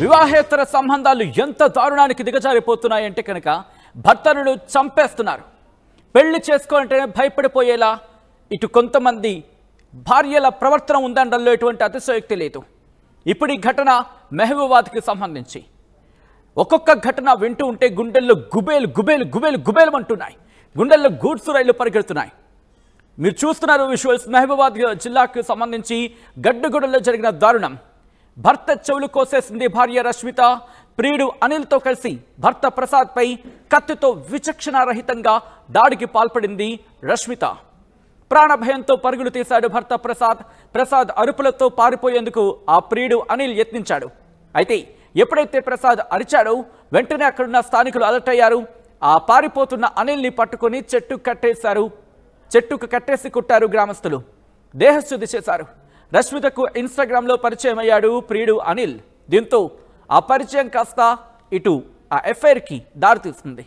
వివాహేతర సంబంధాలు ఎంత దారుణానికి దిగజారిపోతున్నాయంటే కనుక భర్తలను చంపేస్తున్నారు. పెళ్లి చేసుకోవాలంటేనే భయపడిపోయేలా ఇటు కొంతమంది భార్యల ప్రవర్తన ఉందనడంలో ఎటువంటి అతిశయోక్తి లేదు. ఇప్పుడు ఈ ఘటన మహబూబాబాద్కి సంబంధించి ఒక్కొక్క ఘటన వింటూ ఉంటే గుండెల్లో గుబేలు గుబేలు గుబేలు గుబేలు అంటున్నాయి. గుండెల్లో గూడ్స్ రైళ్లు పరిగెడుతున్నాయి. మీరు చూస్తున్నారు విజువల్స్. మహబూబాబాద్ జిల్లాకు సంబంధించి గడ్డగూడలో జరిగిన దారుణం. భర్త చెవులు కోసేసింది భార్య రష్మిత. ప్రియుడు అనిల్తో కలిసి భర్త ప్రసాద్పై కత్తితో విచక్షణారహితంగా దాడికి పాల్పడింది రష్మిత. ప్రాణభయంతో పరుగులు తీశాడు భర్త ప్రసాద్. ప్రసాద్ అరుపులతో పారిపోయేందుకు ఆ ప్రియుడు అనిల్ యత్నించాడు. అయితే ఎప్పుడైతే ప్రసాద్ అరిచాడో వెంటనే అక్కడున్న స్థానికులు అలర్ట్ అయ్యారు. ఆ పారిపోతున్న అనిల్ని పట్టుకొని చెట్టుకు కట్టేసి కుట్టారు గ్రామస్తులు. దేహశుద్ధి చేశారు. రష్మితకు ఇన్స్టాగ్రామ్లో పరిచయం అయ్యాడు ప్రియుడు అనిల్. దీంతో ఆ పరిచయం కాస్త ఇటు ఆ ఎఫ్ఐఆర్కి దారితీస్తుంది.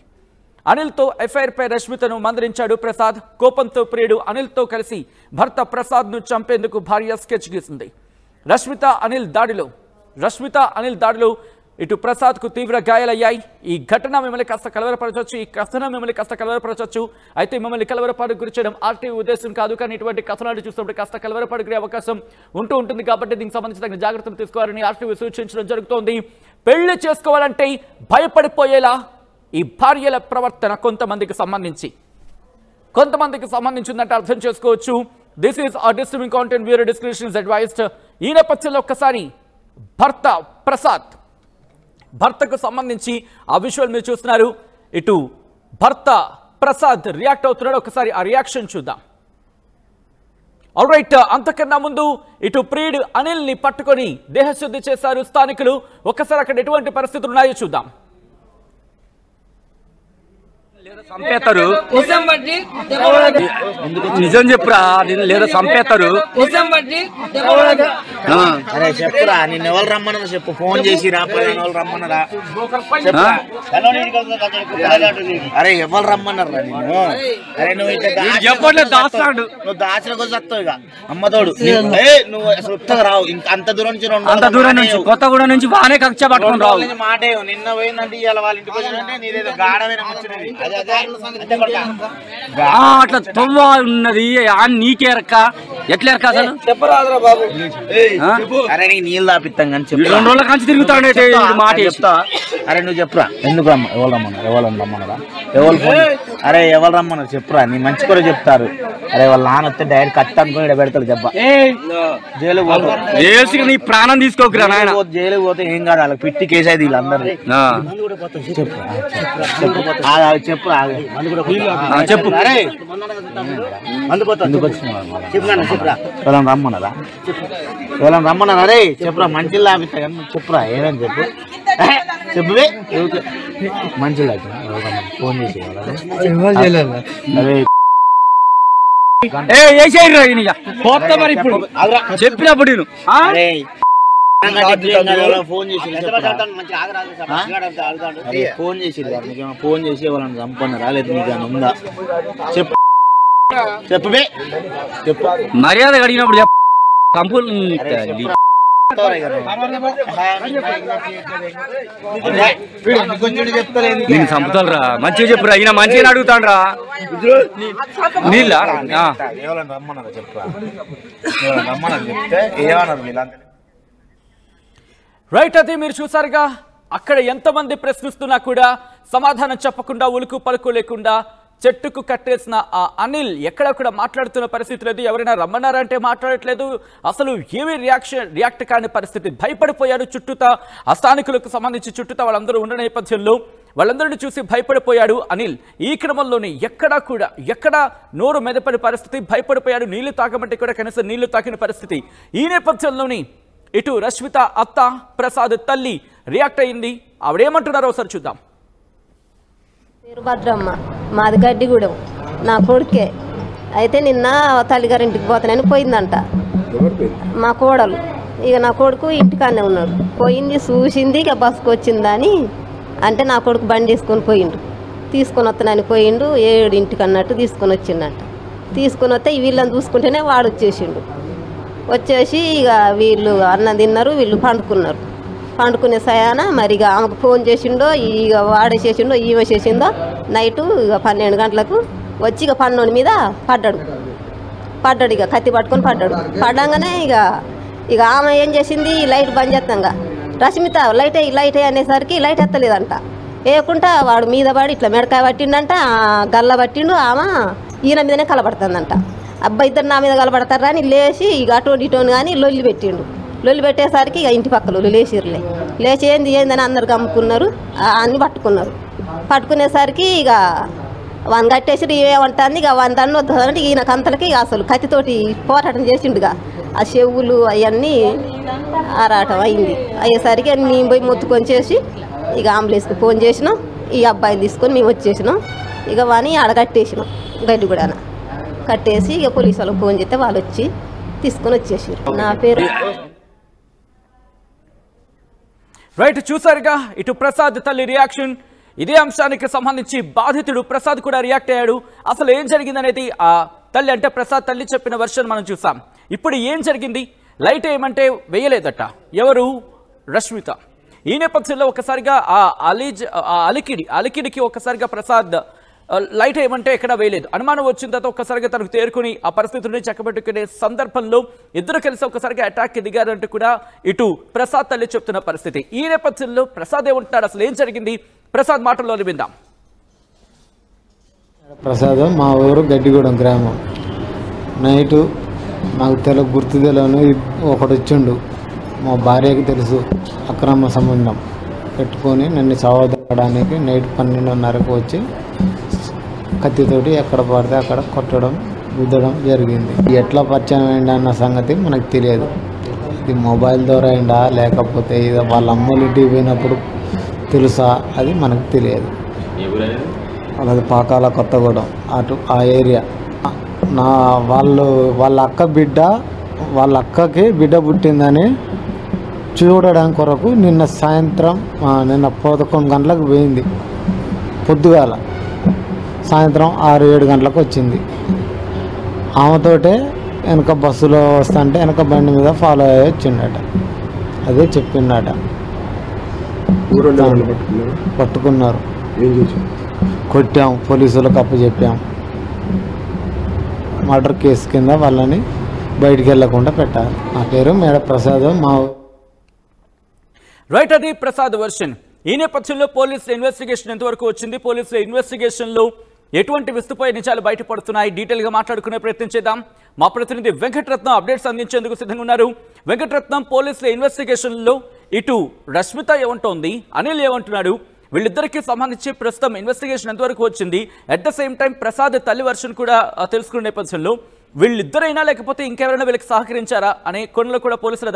అనిల్తో ఎఫ్ఐఆర్పై రష్మితను మందలించాడు ప్రసాద్. కోపంతో ప్రియుడు అనిల్తో కలిసి భర్త ప్రసాద్ను చంపేందుకు భార్య స్కెచ్ గీసింది. రష్మిత అనిల్ దాడిలో ఇటు ప్రసాద్కు తీవ్ర గాయాలయ్యాయి. ఈ ఘటన మిమ్మల్ని కాస్త కలవరపరచవచ్చు. ఈ కథనం మిమ్మల్ని కాస్త కలవరపరచవచ్చు. అయితే మిమ్మల్ని కలవరపాటు గురి చేయడం ఆర్టీవీ ఉద్దేశం కాదు. కానీ ఇటువంటి కథనాలు చూసినప్పుడు కాస్త కలవరపాటు గురే అవకాశం ఉంటుంది. కాబట్టి దీనికి సంబంధించి తగిన జాగ్రత్తలు తీసుకోవాలని ఆర్టీవీ సూచించడం జరుగుతోంది. పెళ్లి చేసుకోవాలంటే భయపడిపోయేలా ఈ భార్యల ప్రవర్తన కొంతమందికి సంబంధించిందంటే అర్థం చేసుకోవచ్చు. దిస్ ఈస్ ఆ disturbing content. Viewer description is advised. ఈ నేపథ్యంలో ఒక్కసారి భర్తకు సంబంధించి ఆ విజువల్ మీరు చూస్తున్నారు. ఇటు భర్త ప్రసాద్ రియాక్ట్ అవుతున్నాడు. ఒకసారి ఆ రియాక్షన్ చూద్దాం. ఆల్రైట్, అంతకన్నా ముందు ఇటు ప్రియుడు అనిల్ ని పట్టుకొని దేహశుద్ధి చేశారు స్థానికులు. ఒక్కసారి అక్కడ ఎటువంటి పరిస్థితులు ఉన్నాయో చూద్దాం. సంపేతారు నిజం చెప్పురా, లేదా సంపేతారు. అరే చెప్పురా, నిన్ను ఎవరు రమ్మన్నా చెప్పు. ఫోన్ చేసి రాళ్ళు రమ్మన్నారా? అరే ఎవరు రమ్మన్నారా నిన్ను? అరే నువ్వు దాస్తాడు, నువ్వు దాచిన కోసం వస్తావు. ఇక అమ్మతోడు నువ్వు అసలు ఉత్తగా రావు. అంత దూరం నుంచి కొత్తగూడ నుంచి బాగానే కక్ష పట్టుకుని రావు. మాట నిన్న పోయిందంటే ఇవాళ వాళ్ళ ఇంటికి వచ్చిందంటే నీదేదో గాఢమైన ముచ్చినది. అట్లా తొవ్వ ఉన్నది నీకేరక్క ఎట్లా ఎరక అసలు చెప్పరాదురా బాబు. అరే నీ నీళ్ళు దాపిస్తాం కానీ చెప్పు. 2 రోజుల కంచి తిరుగుతాడే మాట చెప్తా. అరే నువ్వు చెప్పురా, ఎందుకు రమ్మ ఎవరు రమ్మన్నారా? ఎవరు అరే ఎవరు రమ్మన్నారు చెప్పురా. నీ మంచి కూడా చెప్తారు. అరే వాళ్ళ నాన్న వస్తే డైరెక్ట్ కట్ అనుకుని ఇక్కడ పెడతాడు. చెప్ప జైలు పోతే నీ ప్రాణం తీసుకోకురా నాయన. జైలుకి పోతే ఏం కాదు, వాళ్ళకి పిట్టి కేసు అయితే వీళ్ళందరూ. చెప్పురా చెప్పు. అరే ఎవరైనా రమ్మన్నారా? అరే చెప్పురా, మంచిలు లాపిస్తా కానీ చెప్పురా ఏమని చెప్పు. చెప్పువే మంచిలు ఫోన్ చేసి మరి ఇప్పుడు చెప్పినప్పుడు ఫోన్ చేసి ఎవరైనా చంపన్నారా లేదా నీకు ఉందా? చెప్పు చెప్పువే చెప్పు. మర్యాద అడిగినప్పుడు చెప్పు. చంపుతారా? మంచిగా చెప్పురా. ఈయన మంచిగా అడుగుతాడు రా. నీళ్ళ రమ్మన్నారా? చెప్పురా. రమ్మన్నారు చెప్తే ఏమన్నారు వీళ్ళంతా? రైట్, అది మీరు చూసారుగా. అక్కడ ఎంతమంది ప్రశ్నిస్తున్నా కూడా సమాధానం చెప్పకుండా, ఉలుకు పలుకు లేకుండా చెట్టుకు కట్టేసిన ఆ అనిల్ ఎక్కడ కూడా మాట్లాడుతున్న పరిస్థితి లేదు. ఎవరైనా రమ్మన్నారంటే మాట్లాడట్లేదు. అసలు ఏమీ రియాక్ట్ కాని పరిస్థితి. భయపడిపోయాడు. చుట్టూతా ఆ స్థానికులకు సంబంధించి చుట్టూతా వాళ్ళందరూ ఉన్న నేపథ్యంలో వాళ్ళందరినీ చూసి భయపడిపోయాడు అనిల్. ఈ క్రమంలోనే ఎక్కడా నోరు మెదపని పరిస్థితి. భయపడిపోయాడు. నీళ్లు తాగమంటే కూడా కనీసం నీళ్లు తాకిన పరిస్థితి. ఈ నేపథ్యంలోని ఇటు రష్మిత అత్త, ప్రసాద్ తల్లి రియాక్ట్ అయింది. ఆవిడేమంటున్నారో ఒకసారి చూద్దాం. వీరభద్రమ్మ, మాది గడ్డిగూడెం, నా కొడుకే. అయితే నిన్న తల్లిగారింటికి పోతానని పోయిందంట మా కోడలు. ఇక నా కొడుకు ఇంటికాడనే ఉన్నాడు. పోయింది, చూసింది, ఇక బస్సుకు వచ్చిందని అంటే నా కొడుకు బండి తీసుకొని వస్తానని పోయిండు. 7 అన్నట్టు తీసుకొని వచ్చిందంట. తీసుకొని వస్తే వీళ్ళని చూసుకుంటేనే వాడు వచ్చేసిండు. వచ్చేసి ఇక వీళ్ళు అన్నం తిన్నారు, వీళ్ళు పండుకున్నారు. పండుకునే సయాన మరి ఇక ఆమెకు ఫోన్ చేసిండో ఇక వాడే చేసిండో ఈమె చేసిందో నైటు ఇక 12 గంటలకు వచ్చి ఇక పన్నోని మీద పడ్డాడు ఇక కత్తి పట్టుకొని పడ్డంగానే ఇక ఆమె ఏం చేసింది లైట్ బంద్ చేస్తాంగా రష్మిత లైట్ అనేసరికి లైట్ ఎత్తలేదంట వేయకుండా వాడు మీద పడి ఇట్లా మెడకాయ పట్టిండంట గల్ల పట్టిండు ఆమె ఈయన మీదనే కలబడుతుందంట అబ్బాయి ఇద్దరు నా మీద కలబడతారా అని లేచి ఇక అటువంటి ఇటోని కానీ లొల్లి పెట్టేసరికి ఇక ఇంటి పక్కలు లేచి ఏందని అందరు కమ్ముకున్నారు అన్ని పట్టుకునేసరికి ఇక వాని కట్టేసి ఏమంటుంది ఇక వాని దండ వద్దంటే ఈయన కంతలకి అసలు కత్తితోటి పోరాటం చేసిండుగా ఆ చెవులు అవన్నీ ఆరాటం అయ్యేసరికి మేము పోయి మొత్తుకొని చేసి ఇక అంబులెన్స్కి ఫోన్ చేసినాం ఈ అబ్బాయిని తీసుకొని మేము వచ్చేసినాం ఇక వాని ఆడ కట్టేసినాం గడ్డి కూడా కట్టేసి ఇక పోలీసు వాళ్ళకి ఫోన్ చేస్తే వాళ్ళు వచ్చి తీసుకొని వచ్చేసారు నా పేరు రైట్ చూసారుగా ఇటు ప్రసాద్ తల్లి రియాక్షన్ ఇదే అంశానికి సంబంధించి బాధితుడు ప్రసాద్ కూడా రియాక్ట్ అయ్యాడు అసలు ఏం జరిగిందనేది ఆ తల్లి అంటే ప్రసాద్ తల్లి చెప్పిన వర్షన్ మనం చూసాం ఇప్పుడు ఏం జరిగింది లైట్ ఏమంటే వేయలేదట ఎవరు రష్మిత ఈ నేపథ్యంలో ఒకసారిగా ఆ అలికిడికి ఒకసారిగా ప్రసాద్ లైట్ ఏమంటే ఎక్కడ వేయలేదు అనుమానం వచ్చిన తర్వాత ఒక్కసారిగా తనకు తేరుకుని ఆ పరిస్థితుల్ని చక్కబెట్టుకునే సందర్భంలో ఇద్దరు కలిసి ఒక్కసారిగా అటాక్ దిగారంటూ కూడా ఇటు ప్రసాద్ తల్లి చెప్తున్న పరిస్థితి ఈ నేపథ్యంలో ప్రసాద్ ఏమంటున్నాడు అసలు ఏం జరిగింది ప్రసాద్ మాటల్లో విందాం ప్రసాద్ మా ఊరు గడ్డిగూడెం గ్రామం నైటు నాకు గుర్తు తెలియని ఒకడు వచ్చిండు మా భార్యకి తెలుసు అక్రమ సంబంధం పెట్టుకొని నన్ను చావడానికి నైట్ 12:30కు వచ్చి కత్తితోటి ఎక్కడ పడితే అక్కడ కొట్టడం గుద్దడం జరిగింది ఎట్లా పరిచయం అయింది అన్న సంగతి మనకు తెలియదు ఇది మొబైల్ ద్వారా అయిందా లేకపోతే ఇది వాళ్ళ అమ్మలు ఇంటికి పోయినప్పుడు తెలుసా అది మనకు తెలియదు అలాగే పాకాల కొత్తగూడెం అటు ఆ ఏరియా వాళ్ళ అక్కకి బిడ్డ పుట్టిందని చూడడానికి కొరకు నిన్న సాయంత్రం 11 గంటలకు పోయింది పొద్దుగాల సాయంత్రం 6-7 గంటలకు వచ్చింది ఆమెతోటే వెనక బస్సులో వస్తుంటే వెనక బండి మీద ఫాలో అయ్యి వచ్చిండట అదే చెప్పిండట పట్టుకున్నారు కొట్టాం పోలీసులకు అప్పచెప్పాం మర్డర్ కేసు కింద వాళ్ళని బయటికి వెళ్లకుండా పెట్టారు నా పేరు మేడ ప్రసాద్ మా రైట్ అది ప్రసాద్ వర్షన్ ఈ నేపథ్యంలో పోలీసుల ఇన్వెస్టిగేషన్ ఎంతవరకు వచ్చింది పోలీసుల ఇన్వెస్టిగేషన్లో ఎటువంటి విస్తుపోయే నిజాలు బయటపడుతున్నాయి డీటెయిల్గా మాట్లాడుకునే ప్రయత్నం చేద్దాం మా ప్రతినిధి వెంకటరత్నం అప్డేట్స్ అందించేందుకు సిద్ధంగా ఉన్నారు వెంకటరత్నం పోలీసుల ఇన్వెస్టిగేషన్లో ఇటు రష్మిత ఏమంటోంది అనిల్ ఏమంటున్నాడు వీళ్ళిద్దరికీ సంబంధించి ప్రస్తుతం ఇన్వెస్టిగేషన్ ఎంతవరకు వచ్చింది at the same time Prasad తల్లి వర్షన్ కూడా తెలుసుకునే నేపథ్యంలో వీళ్ళిద్దరైనా లేకపోతే ఇంకెవరైనా వీళ్ళకి సహకరించారా అనే కొనలో కూడా పోలీసుల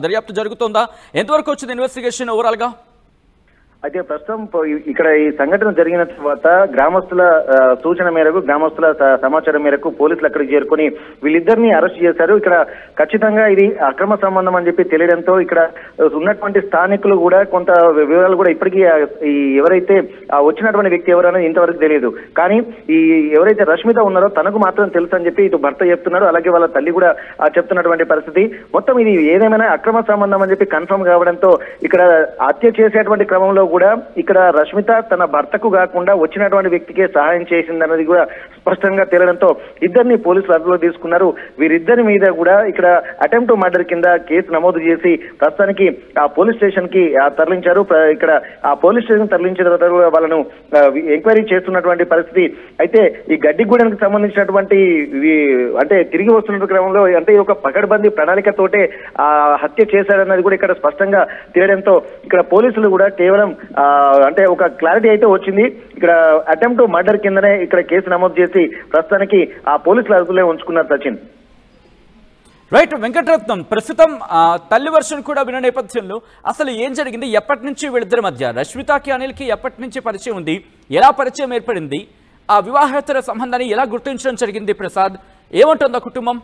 దర్యాప్తు జరుగుతోందా ఎంతవరకు వచ్చింది ఇన్వెస్టిగేషన్ ఓవరాల్గా అయితే ప్రస్తుతం ఇక్కడ ఈ సంఘటన జరిగిన తర్వాత గ్రామస్తుల సూచన మేరకు గ్రామస్తుల సమాచారం మేరకు పోలీసులు అక్కడికి చేరుకొని వీళ్ళిద్దరిని అరెస్ట్ చేశారు ఇక్కడ ఖచ్చితంగా ఇది అక్రమ సంబంధం అని చెప్పి తెలియడంతో ఇక్కడ ఉన్నటువంటి స్థానికులు కూడా కొంత వివరాలు కూడా ఇప్పటికీ ఈ ఎవరైతే వచ్చినటువంటి వ్యక్తి ఎవరనేది ఇంతవరకు తెలియదు కానీ ఈ ఎవరైతే రష్మిత ఉన్నారో తనకు మాత్రం తెలుసు అని చెప్పి ఇటు భర్త చెప్తున్నారు అలాగే వాళ్ళ తల్లి కూడా చెప్తున్నటువంటి పరిస్థితి మొత్తం ఇది ఏదేమైనా అక్రమ సంబంధం అని చెప్పి కన్ఫర్మ్ కావడంతో ఇక్కడ హత్య చేసేటువంటి క్రమంలో కూడా ఇక్కడ రష్మిత తన భర్తకు కాకుండా వచ్చినటువంటి వ్యక్తికే సహాయం చేసిందన్నది కూడా స్పష్టంగా తేలడంతో ఇద్దరిని పోలీసులు అదుపులో తీసుకున్నారు వీరిద్దరి మీద కూడా ఇక్కడ అటెంప్ట్ మర్డర్ కింద కేసు నమోదు చేసి ప్రస్తుతానికి ఆ పోలీస్ స్టేషన్ కి తరలించారు ఇక్కడ ఆ పోలీస్ స్టేషన్ తరలించిన తర్వాత వాళ్ళను ఎంక్వైరీ చేస్తున్నటువంటి పరిస్థితి అయితే ఈ గడ్డిగూడెంకి సంబంధించినటువంటి అంటే తిరిగి వస్తున్న క్రమంలో అంటే ఒక పకడ్బందీ ప్రణాళికతోటే ఆ హత్య చేశారన్నది కూడా ఇక్కడ స్పష్టంగా తేలడంతో ఇక్కడ పోలీసులు కూడా కేవలం అంటే ఒక క్లారిటీ అయితే వచ్చింది ఇక్కడ అటెంప్ట్ మర్డర్ కిందనే ఇక్కడ కేసు నమోదు చేసి ప్రస్తుతానికి ఆ పోలీసుల అదుపులో ఉంచుకున్నారు సచిన్ రైట్ వెంకటరత్నం ప్రస్తుతం తల్లి వర్షన్ కూడా విన్న నేపథ్యంలో అసలు ఏం జరిగింది ఎప్పటి నుంచి వీళ్ళిద్దరి మధ్య రష్మితకి అనిల్కి ఎప్పటి నుంచి పరిచయం ఉంది ఎలా పరిచయం ఏర్పడింది ఆ వివాహేతర సంబంధాన్ని ఎలా గుర్తించడం జరిగింది ప్రసాద్ ఏమంటుందా కుటుంబం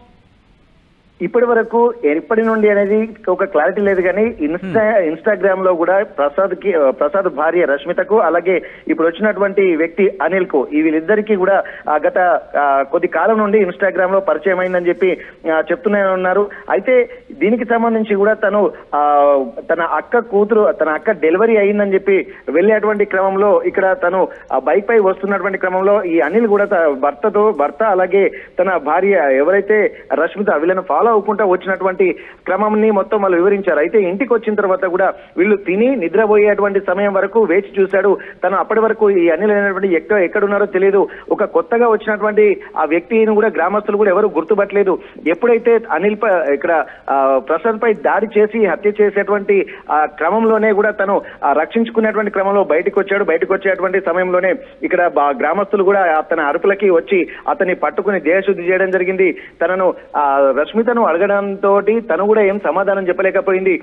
ఇప్పటి వరకు ఎప్పటి నుండి అనేది ఒక క్లారిటీ లేదు, కానీ ఇన్స్టాగ్రామ్ లో కూడా ప్రసాద్ భార్య రష్మితకు, అలాగే ఇప్పుడు వచ్చినటువంటి వ్యక్తి అనిల్ కు, ఈ వీళ్ళిద్దరికీ కూడా గత కొద్ది కాలం నుండి ఇన్స్టాగ్రామ్ లో పరిచయం అయిందని చెప్పి చెప్తూనే ఉన్నారు. అయితే దీనికి సంబంధించి కూడా తన అక్క డెలివరీ అయిందని చెప్పి వెళ్ళేటువంటి క్రమంలో ఇక్కడ తను బైక్ పై వస్తున్నటువంటి క్రమంలో ఈ అనిల్ కూడా భర్త అలాగే తన భార్య ఎవరైతే రష్మిత వీళ్ళని ఫాలో అవ్వకుండా వచ్చినటువంటి క్రమంని మొత్తం వాళ్ళు వివరించారు. అయితే ఇంటికి వచ్చిన తర్వాత కూడా వీళ్ళు తిని నిద్రపోయేటువంటి సమయం వరకు వేచి చూశాడు. తను అప్పటి వరకు ఈ అనిల్ అనేటువంటి ఎక్కడున్నారో తెలియదు. ఒక కొత్తగా వచ్చినటువంటి ఆ వ్యక్తిని కూడా గ్రామస్తులు కూడా ఎవరు గుర్తుపట్టలేదు. ఎప్పుడైతే అనిల్ ఇక్కడ ప్రసాద్ పై దాడి చేసి హత్య చేసేటువంటి క్రమంలోనే కూడా తను రక్షించుకునేటువంటి క్రమంలో బయటకు వచ్చేటువంటి సమయంలోనే ఇక్కడ గ్రామస్తులు కూడా అతని అరుపులకి వచ్చి అతన్ని పట్టుకుని దేహశుద్ధి చేయడం జరిగింది. తనను రష్మితను అడగడంతో తను కూడా ఏం సమాధానం చెప్పలేకపోయింది.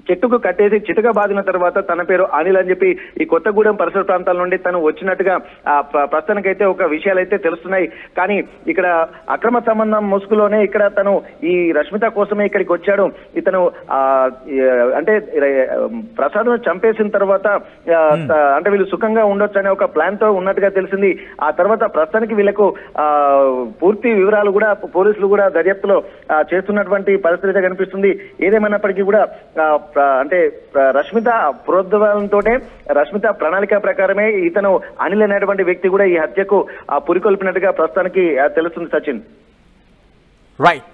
చెట్టుకు కట్టేసి చితక బాదిన తర్వాత తన పేరు అనిల్ అని చెప్పి ఈ కొత్తగూడెం పరిసర ప్రాంతాల నుండి తను వచ్చినట్టుగా ప్రస్తుతానికైతే ఒక విషయాలైతే తెలుస్తున్నాయి. కానీ ఇక్కడ అక్రమ సంబంధం ముసుగులోనే ఇక్కడ తను ఈ రష్మిత కోసమే ఇక్కడికి వచ్చాడు. ఇతను అంటే ప్రసాద్ను చంపేసిన తర్వాత అంటే వీళ్ళు సుఖంగా ఉండొచ్చు అనే ఒక ప్లాన్ తో ఉన్నట్టుగా తెలిసింది. ఆ తర్వాత ప్రస్తుతానికి వీళ్ళకు పూర్తి వివరాలు కూడా పోలీసులు కూడా దర్యాప్తులో చేస్తున్నటువంటి పరిస్థితి కనిపిస్తుంది. ఏదేమైనప్పటికీ కూడా అంటే రష్మిత ప్రోద్బలంతో రష్మిత ప్రణాళిక ప్రకారమే ఇతను అనిల్ అనేటువంటి వ్యక్తి కూడా ఈ హత్యకు పురికొల్పినట్టుగా ప్రస్తుతానికి తెలుస్తుంది. సచిన్ రైట్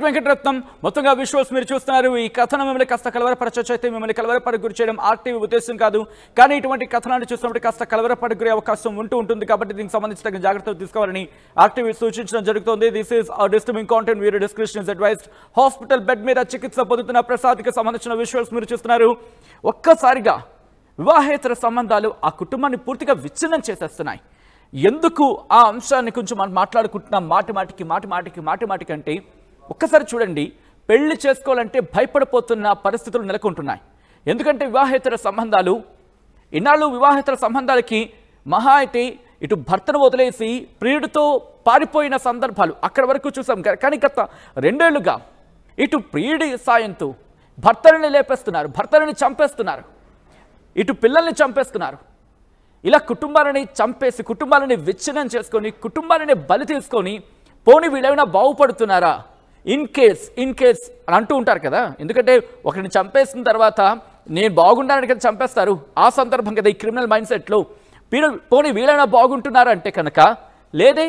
వెంకటరత్నం, మొత్తంగా విజువల్స్ మీరు చూస్తున్నారు. ఈ కథనం మిమ్మల్ని కాస్త కలవరపరచొచ్చు, అయితే మిమ్మల్ని కలవరపడకు గురి చేయడం ఆర్టీవీ ఉద్దేశం కాదు. కానీ ఇటువంటి కథనాన్ని చూసినప్పుడు కాస్త కలవరపడకు గురే అవకాశం ఉంటుంది. కాబట్టి దీనికి సంబంధించి తగిన జాగ్రత్తలు తీసుకోవాలని ఆర్టీవీ సూచించడం జరుగుతుంది. This is disturbing content, video description is advised. Hospital bed మీద చికిత్స పొందుతున్న ప్రసాద్కి సంబంధించిన విజువల్స్ మీరు చూస్తున్నారు. ఒక్కసారిగా వివాహేతర సంబంధాలు ఆ కుటుంబాన్ని పూర్తిగా విచ్ఛిన్నం చేసేస్తున్నాయి. ఎందుకు ఆ అంశాన్ని కొంచెం మనం మాట్లాడుకుంటున్నాం మాటి అంటే ఒక్కసారి చూడండి, పెళ్లి చేసుకోవాలంటే భయపడిపోతున్న పరిస్థితులు నెలకొంటున్నాయి. ఎందుకంటే వివాహేతర సంబంధాలు ఇన్నాళ్ళు వివాహేతర సంబంధాలకి మహా అయితే ఇటు భర్తను వదిలేసి ప్రియుడితో పారిపోయిన సందర్భాలు అక్కడ వరకు చూసాం. కానీ గత 2 ఏళ్లుగా ఇటు ప్రియుడి సాయంతో భర్తలని లేపేస్తున్నారు, భర్తలని చంపేస్తున్నారు, ఇటు పిల్లల్ని చంపేస్తున్నారు. ఇలా కుటుంబాలని చంపేసి కుటుంబాలని విచ్ఛిన్నం చేసుకొని కుటుంబాలని బలి తీసుకొని పోనీ వీళ్ళేమైనా బాగుపడుతున్నారా ఇన్ కేస్ అని అంటూ ఉంటారు కదా. ఎందుకంటే ఒకరిని చంపేసిన తర్వాత నేను బాగుండాలని కదా చంపేస్తారు. ఆ సందర్భం కదా ఈ క్రిమినల్ మైండ్ సెట్లో. పోనీ వీళ్ళైనా బాగుంటున్నారా అంటే కనుక లేదే.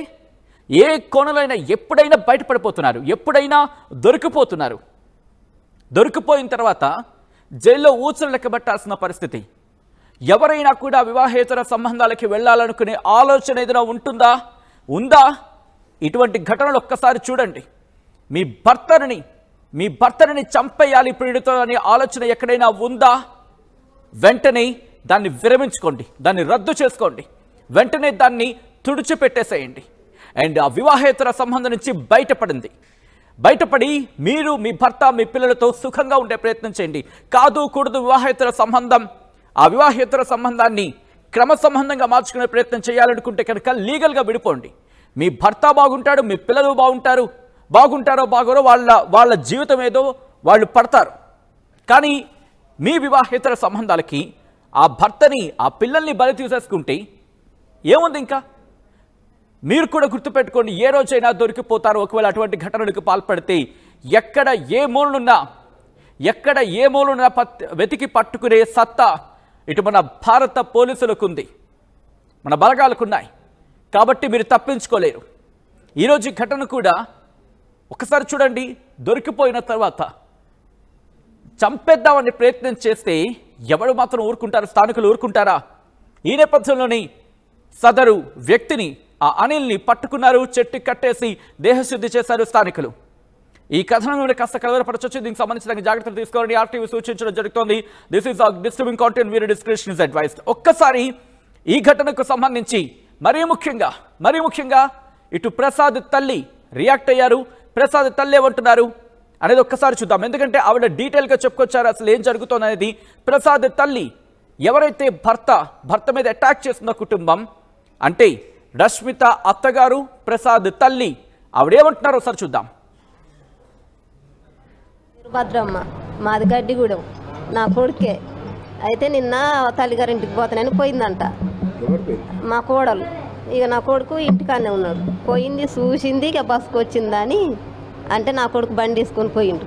ఏ కోణంలో ఎప్పుడైనా బయటపడిపోతున్నారు, ఎప్పుడైనా దొరికిపోతున్నారు. దొరికిపోయిన తర్వాత జైల్లో ఊచలు లెక్కబట్టాల్సిన పరిస్థితి. ఎవరైనా కూడా వివాహేతర సంబంధాలకి వెళ్ళాలనుకునే ఆలోచన ఏదైనా ఉందా? ఇటువంటి ఘటనలు ఒక్కసారి చూడండి. మీ భర్తని చంపేయాలి ప్రియుడితో అనే ఆలోచన ఎక్కడైనా ఉందా? వెంటనే దాన్ని విరమించుకోండి, దాన్ని రద్దు చేసుకోండి, వెంటనే దాన్ని తుడిచిపెట్టేసేయండి. అండ్ ఆ వివాహేతర సంబంధం నుంచి బయటపడి మీరు మీ భర్త మీ పిల్లలతో సుఖంగా ఉండే ప్రయత్నం చేయండి. కూడదు వివాహేతర సంబంధం. ఆ వివాహేతర సంబంధాన్ని క్రమ సంబంధంగా మార్చుకునే ప్రయత్నం చేయాలనుకుంటే కనుక లీగల్గా విడిపోండి. మీ భర్త బాగుంటాడు, మీ పిల్లలు బాగుంటారో బాగోరో వాళ్ళ జీవితం ఏదో వాళ్ళు పడతారు. కానీ మీ వివాహేతర సంబంధాలకి ఆ భర్తని ఆ పిల్లల్ని బలి తీసేసుకుంటే ఏముంది? ఇంకా మీరు కూడా గుర్తుపెట్టుకోండి, ఏ రోజైనా దొరికిపోతారు. ఒకవేళ అటువంటి ఘటనలకు పాల్పడితే ఎక్కడ ఏ మూలనున్నా వెతికి పట్టుకునే సత్తా ఇటు మన భారత పోలీసులకు ఉంది, మన బలగాలకున్నాయి. కాబట్టి మీరు తప్పించుకోలేరు. ఈరోజు ఈ ఘటన కూడా ఒకసారి చూడండి. దొరికిపోయిన తర్వాత చంపేద్దామని ప్రయత్నం చేస్తే ఎవరు మాత్రం ఊరుకుంటారు? స్థానికులు ఊరుకుంటారా? ఈ నేపథ్యంలోని సదరు వ్యక్తిని ఆ అనిల్ని పట్టుకున్నారు, చెట్టు కట్టేసి దేహశుద్ధి చేశారు స్థానికులు. ఈ కథనం కాస్త కలవరపరచొచ్చు. దీనికి సంబంధించిన జాగ్రత్తలు తీసుకోవాలని ఆర్టీవీ సూచించడం జరుగుతోంది. This is disturbing content, video description is advised. ఒక్కసారి ఈ ఘటనకు సంబంధించి మరీ ముఖ్యంగా ఇటు ప్రసాద్ తల్లి రియాక్ట్ అయ్యారు. ప్రసాద్ తల్లి ఏమంటున్నారు అనేది ఒక్కసారి చూద్దాం. ఎందుకంటే ఆవిడ డీటెయిల్గా చెప్పుకొచ్చారు అసలు ఏం జరుగుతుంది అనేది. ప్రసాద్ తల్లి ఎవరైతే భర్త మీద అటాక్ చేస్తున్న కుటుంబం అంటే రష్మిత అత్తగారు, ప్రసాద్ తల్లి ఆవిడేమంటున్నారో ఒకసారి చూద్దాం. భద్రమ్మ, మాది గడ్డిగూడెం, నా కొడుకే. అయితే నిన్న తల్లిగారింటికి పోతానని పోయిందంట మా కోడలు. ఇక నా కొడుకు ఇంటికానే ఉన్నాడు. పోయింది చూసింది, ఇక బస్సుకు వచ్చిందని అంటే నా కొడుకు బండి తీసుకొని పోయిండు.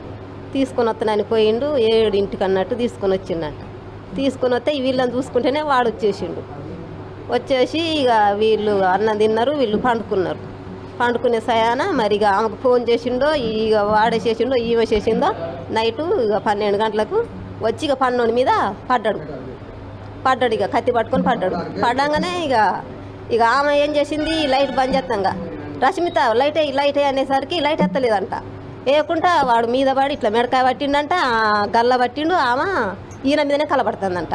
తీసుకొని వస్తానని పోయిండు. 7 అన్నట్టు తీసుకొని వచ్చిండంట. తీసుకొని వస్తే వీళ్ళని చూసుకుంటేనే వాడు వచ్చేసిండు. వచ్చేసి ఇక వీళ్ళు అన్నం తిన్నారు, వీళ్ళు పండుకున్నారు. పండుకునే సయాన మరి ఇక ఆమెకు ఫోన్ చేసిండో, ఇక వాడే చేసిండో, ఈమె చేసిందో. నైటు ఇక 12 గంటలకు వచ్చి ఇక పన్నోని మీద పడ్డాడు. ఇక కత్తి పట్టుకొని పడ్డాడు. పడ్డంగానే ఇక ఆమె ఏం చేసింది, లైట్ బంద్ చేస్తాంగా, రష్మిత లైట్ అనేసరికి లైట్ ఎత్తలేదంట. వేయకుండా వాడు మీద పడి ఇట్లా మెడకాయ పట్టిండంట, గల్ల పట్టిండు. ఆమె ఈయన మీదనే కలబడుతుందంట.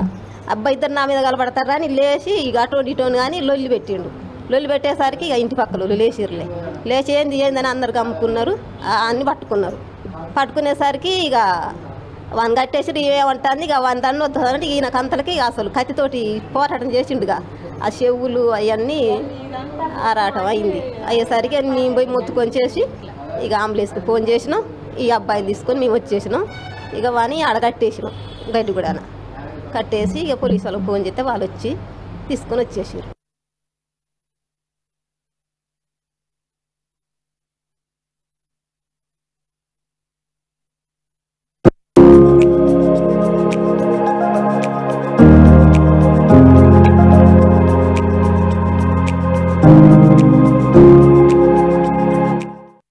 అబ్బాయి ఇద్దరు నా మీద కలబడతారా అని లేచి ఇక అటోని కానీ లొల్లి పెట్టిండు. లొల్లి పెట్టేసరికి ఇక ఇంటి పక్కలు లేచిర్లే. లేచి ఏందని అందరు గమ్ముకున్నారు, అన్ని పట్టుకున్నారు. పట్టుకునేసరికి ఇక వాని కట్టేసి ఏమంటుంది, ఇక వాని దాన్ని వద్దంటే ఈయన కంతలకి అసలు కత్తితోటి పోరాటం చేసిండుగా. ఆ చెవులు అవన్నీ ఆరాటం అయింది. అయ్యేసరికి మేము పోయి మొత్తుకొని చేసి ఇక అంబులెన్స్కి ఫోన్ చేసినాం. ఈ అబ్బాయిని తీసుకొని మేము వచ్చేసినాం. ఇక వాని ఆడ కట్టేసినాం, గడ్డి కూడా కట్టేసి ఇక పోలీసు వాళ్ళకి ఫోన్ చేస్తే వాళ్ళు వచ్చి తీసుకొని వచ్చేసారు.